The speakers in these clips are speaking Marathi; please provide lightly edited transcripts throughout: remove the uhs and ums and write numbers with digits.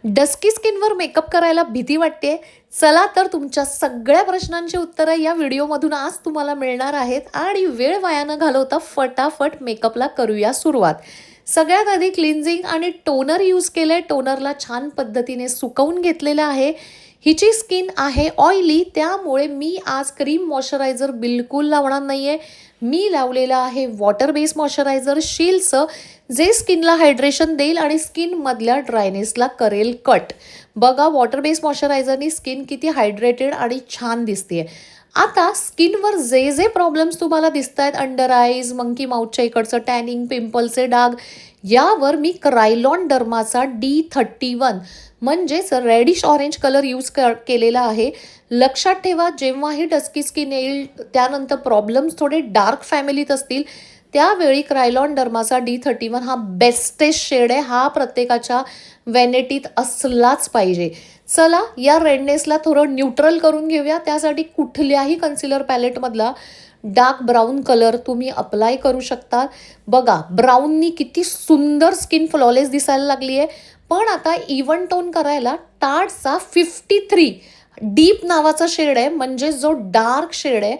डस्की स्किनवर मेकअप करायला भीती वाटते? चला तर तुमच्या सगळ्या प्रश्नांची उत्तरं या व्हिडिओमधून आज तुम्हाला मिळणार आहेत आणि वेळ वाया न घालवता फटाफट मेकअपला करूया सुरुवात. सगळ्यात आधी क्लिन्झिंग आणि टोनर यूज केलंय. टोनरला छान पद्धतीने सुकवून घेतलेलं आहे. हिची स्किन आहे ऑइली, त्यामुळे मी आज क्रीम मॉइश्चरायझर बिलकुल लावणार नाहीये. मी लावलेला आहे वॉटर बेस मॉइश्चरायझर शील्डचं, जे स्किनला हायड्रेशन देईल आणि स्किनमधल्या ड्रायनेसला करेल कट. बघा वॉटर बेस मॉइश्चरायझरनी स्किन किती हायड्रेटेड आणि छान दिसते. आता स्किनवर जे जे प्रॉब्लेम्स तुम्हाला दिसत आहेत, अंडर आईज, मंकी माउथच्या इकडचं टॅनिंग, पिंपलचे डाग, यावर मी क्रायलॉन डर्माचा D31 म्हणजेच रेडिश ऑरेंज कलर यूज केलेला आहे. लक्षात ठेवा, जेव्हाही डस्की स्किन येईल, त्यानंतर प्रॉब्लेम्स थोडे डार्क फॅमिलीत असतील, त्यावेळी क्रायलॉन डर्माचा D31 हा बेस्टेस्ट शेड आहे. हा प्रत्येकाच्या व्हॅनिटीत असलाच पाहिजे. चला या रेडनेसला थोडं न्यूट्रल करून घेऊया. त्यासाठी कुठल्याही कन्सिलर पॅलेटमधला डार्क ब्राऊन कलर तुम्ही अप्लाय करू शकता. बघा ब्राऊननी किती सुंदर स्किन फ्लॉलेस दिसायला लागली आहे. पण आता इव्हन टोन करायला टार्टचा 53 डीप नावाचा शेड आहे, म्हणजे जो डार्क शेड आहे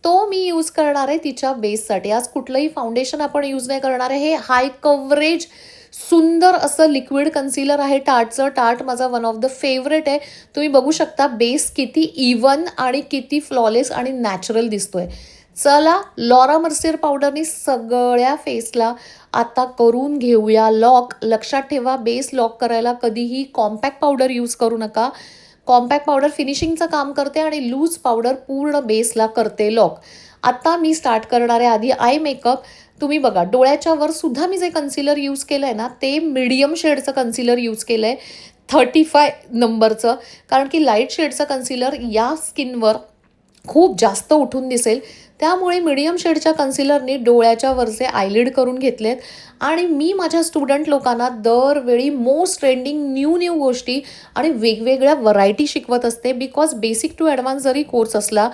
तो मी यूज करणार आहे तिच्या बेससाठी. आज कुठलंही फाउंडेशन आपण यूज नाही करणार आहे. हे हाय कव्हरेज सुंदर असं लिक्विड कन्सिलर आहे टार्टचं. टार्ट माझा वन ऑफ द फेवरेट आहे. तुम्ही बघू शकता बेस किती इव्हन आणि किती फ्लॉलेस आणि नॅचरल दिसतोय. चला लॉरा मर्सियर पावडरनी सगळ्या फेसला आता करून घेऊया लॉक. लक्षात ठेवा, बेस लॉक करायला कधीही कॉम्पॅक्ट पावडर यूज करू नका. कॉम्पॅक्ट पावडर फिनिशिंगचं काम करते आणि लूज पावडर पूर्ण बेसला करते लॉक. आता मी स्टार्ट करणार आहे आधी आय मेकअप. तुम्ही बघा डोळ्याच्या वर सुद्धा मी जे कन्सिलर यूज केलं आहे ना, ते मीडियम शेडचं कन्सिलर यूज केलं आहे, 35 नंबरचं. कारण की लाईट शेडचं कन्सिलर या स्किनवर खूप जास्त उठून दिसेल, त्यामुळे मीडियम शेडच्या कन्सिलरने डोळ्याच्या वरचे आयलिड करून घेतलेत. आणि मी माझ्या स्टुडंट लोकांना दरवेळी मोस्ट ट्रेंडिंग न्यू गोष्टी आणि वेगवेगळ्या व्हरायटी शिकवत असते. बिकॉज बेसिक टू ॲडव्हान्स जरी कोर्स असला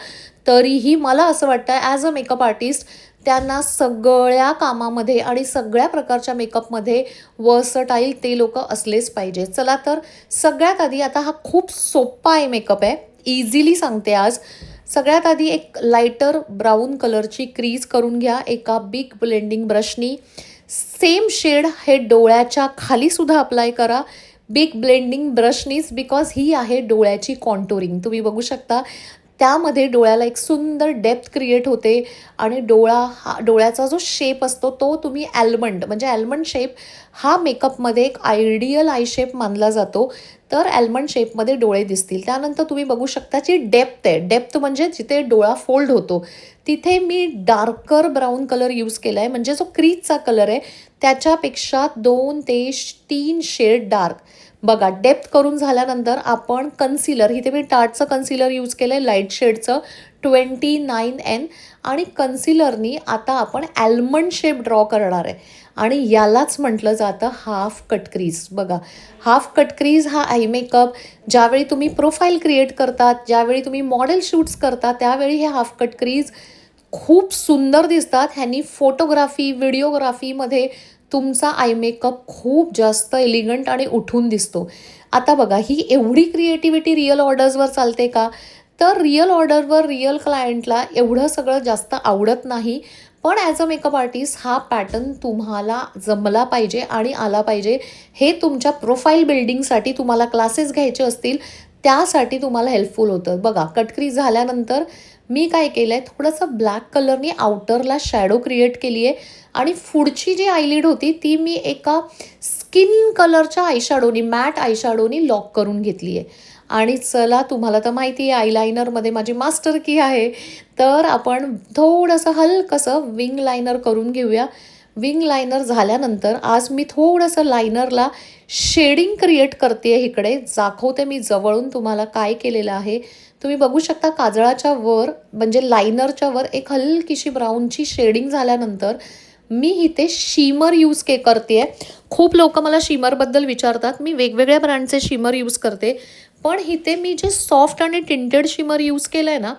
तरीही मला असं वाटतं ॲज अ मेकअप आर्टिस्ट त्यांना सगळ्या कामामध्ये आणि सगळ्या प्रकारच्या मेकअपमध्ये वर्सटाईल ते लोक असलेच पाहिजे. चला तर सगळ्यात आधी, आता हा खूप सोपा आहे मेकअप आहे, इझिली सांगते आज. सगळ्यात आधी एक लाईटर ब्राऊन कलरची क्रीज करून घ्या एका बिग ब्लेंडिंग ब्रशनी. सेम शेड हे डोळ्याच्या खाली सुद्धा अप्लाय करा बिग ब्लेंडिंग ब्रशनीच, बिकॉज ही आहे डोळ्याची कॉन्टोरिंग. तुम्ही बघू शकता त्यामध्ये डोळ्याला एक सुंदर डेप्थ क्रिएट होते आणि डोळ्याचा जो शेप असतो तो तुम्ही ॲल्मंड, म्हणजे ॲल्मंड शेप हा मेकअपमध्ये एक आयडियल आय शेप मानला जातो. तर ॲल्मंड शेपमध्ये डोळे दिसतील. त्यानंतर तुम्ही बघू शकता जी डेप्थ आहे, डेप्थ म्हणजे जिथे डोळा फोल्ड होतो तिथे मी डार्कर ब्राऊन कलर यूज केला आहे. म्हणजे जो क्रीजचा कलर आहे त्याच्यापेक्षा 2 ते 3 शेड डार्क. बघा डेप्थ करून झाल्यानंतर आपण कन्सिलर, इथे मी टार्टचं कन्सिलर यूज केलं आहे लाईट शेडचं 29N, आणि कन्सिलरनी आता आपण ॲल्मंड शेप ड्रॉ करणार आहे आणि यालाच म्हटलं जातं हाफ कट क्रीज. बघा हाफ कट क्रीज हा आय मेकअप ज्यावेळी तुम्ही प्रोफाईल क्रिएट करतात, ज्यावेळी तुम्ही मॉडेल शूट्स करता, त्यावेळी हे हाफ कट क्रीज खूप सुंदर दिसतात. ह्यांनी फोटोग्राफी, व्हिडिओग्राफीमध्ये तुमचा आय मेकअप खूप जास्त एलिगंट आणि उठून दिसतो. आता बघा ही एवढी क्रिएटिव्हिटी रिअल ऑर्डर्सवर चालते का? तर रिअल ऑर्डरवर रिअल क्लायंटला एवढं सगळं जास्त आवडत नाही. पण ॲज अ मेकअप आर्टिस्ट हा पॅटर्न तुम्हाला जमला पाहिजे आणि आला पाहिजे. हे तुमच्या प्रोफाईल बिल्डिंगसाठी तुम्हाला क्लासेस घ्यायचे असतील त्यासाठी तुम्हाला हेल्पफुल होतं. बघा कटक्रीज झाल्यानंतर मी काय केलं आहे, थोडंसं ब्लॅक कलरनी आउटरला शॅडो क्रिएट केली आहे आणि पुढची जी आयलिड होती ती मी एका स्किन कलरच्या आयशॅडोनी, मॅट आयशॅडोनी लॉक करून घेतली आहे. आणि चला तुम्हाला तर माहिती आहे आयलायनरमध्ये माझी मास्टर की आहे, तर आपण थोडंसं हलकंसं विंग लायनर करून घेऊया. विंग लायनर झाल्यानंतर आज मी थोडंसं लायनरला शेडिंग क्रिएट करते आहे. इकडे दाखवते मी जवळून तुम्हाला काय केलेलं आहे. तुम्ही बघू शकता काजळाच्या वर, म्हणजे लायनरच्या वर एक हलकीशी ब्राऊनची शेडिंग झाल्यानंतर मी इथे शिमर यूज करते आहे. खूप लोक मला शिमरबद्दल विचारतात. मी वेगवेगळ्या ब्रँडचे शिमर यूज करते, पण इथे मी जे सॉफ्ट आणि टिंटेड शिमर यूज केलं आहे ना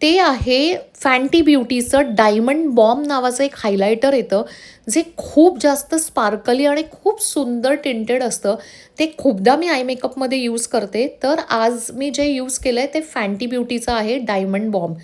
ते आहे फॅन्टी ब्युटीचं डायमंड बॉम्ब नावाचं एक हायलायटर येतं, जे खूप जास्त स्पार्कली आणि खूप सुंदर टिंटेड असतं. ते खूपदा मी आय मेकअपमध्ये यूज करते. तर आज मी जे यूज केलं आहे ते फॅन्टी ब्युटीचं आहे डायमंड बॉम्ब.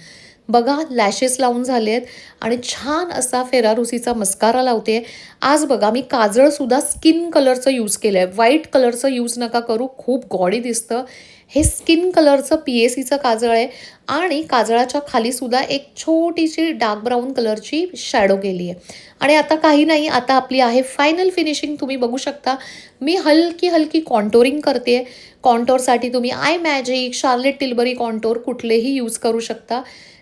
बघा लॅशेस लावून झाले आहेत आणि छान असा फेरारुसीचा मस्कारा लावते. आज बघा मी काजळसुद्धा स्किन कलरचं यूज केलं आहे. व्हाईट कलरचं यूज नका करू, खूप गॉडी दिसतं. हे स्किन कलरचं PACचं काजळ आहे आणि काजळाच्या खालीसुद्धा एक छोटीशी डार्क ब्राऊन कलरची शॅडो केली आहे. आणि आता काही नाही, आता आपली आहे फायनल फिनिशिंग. तुम्ही बघू शकता मी हलकी हलकी कॉन्टोरिंग करते आहे. कॉन्टोरसाठी तुम्ही आय मॅजिक, शार्लेट टिल्बरी कॉन्टोर कुठलेही यूज करू शकता.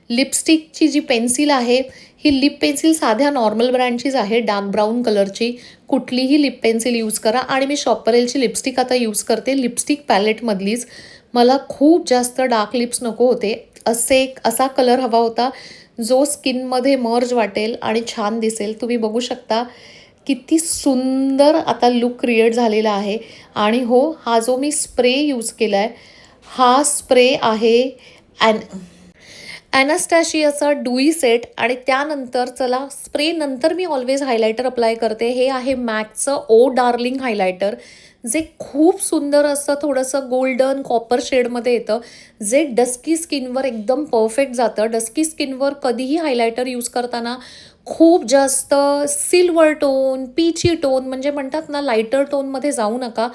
लिपस्टिकची जी पेन्सिल आहे ही लिप पेन्सिल साध्या नॉर्मल ब्रँडचीच आहे, डार्क ब्राऊन कलरची. कुठलीही लिप पेन्सिल यूज करा. आणि मी शॉपरेलची लिपस्टिक आता यूज करते, लिपस्टिक पॅलेटमधलीच. मला खूप जास्त डार्क लिप्स नको होते, असा कलर हवा होता जो स्किनमध्ये मर्ज वाटेल आणि छान दिसेल. तुम्ही बघू शकता किती सुंदर आता लुक क्रिएट झालेला आहे. आणि हो, हा जो मी स्प्रे यूज केला आहे हा स्प्रे आहे ॲनास्टॅशियाचा डुई सेट. आणि त्यानंतर चला स्प्रे नंतर मी ऑलवेज हायलायटर अप्लाय करते. हे आहे मॅकचं ओ डार्लिंग हायलायटर, जे खूप सुंदर असं थोडंसं गोल्डन कॉपर शेडमध्ये येतं, जे डस्की स्किनवर एकदम परफेक्ट जातं. डस्की स्किनवर कधीही हायलायटर यूज करताना खूप जास्त सिल्वर टोन, पीची टोन म्हणजे म्हणतात ना लाईटर टोनमध्ये जाऊ नका,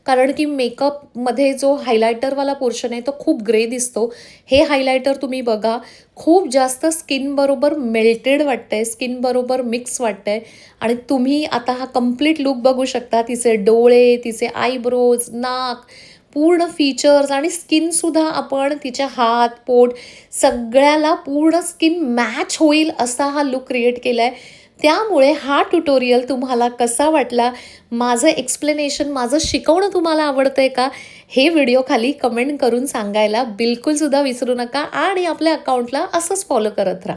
कारण की मेकअपमध्ये जो हायलायटरवाला पोर्शन आहे तो खूप ग्रे दिसतो. हे हायलायटर तुम्ही बघा खूप जास्त स्किनबरोबर मेल्टेड वाटतंय, स्किनबरोबर मिक्स वाटतंय. आणि तुम्ही आता हा कंप्लीट लुक बघू शकता. तिचे डोळे, तिचे आयब्रोज, नाक, पूर्ण फीचर्स आणि स्किनसुद्धा आपण तिच्या हात, पोट सगळ्याला पूर्ण स्किन मॅच होईल असा हा लुक क्रिएट केला आहे. त्यामुळे हा ट्युटोरियल तुम्हाला कसा वाटला, माझं एक्सप्लेनेशन, माझं शिकवणं तुम्हाला आवडतं आहे का, हे व्हिडिओ खाली कमेंट करून सांगायला बिलकुलसुद्धा विसरू नका. आणि आपल्या अकाउंटला असंच फॉलो करत राहा.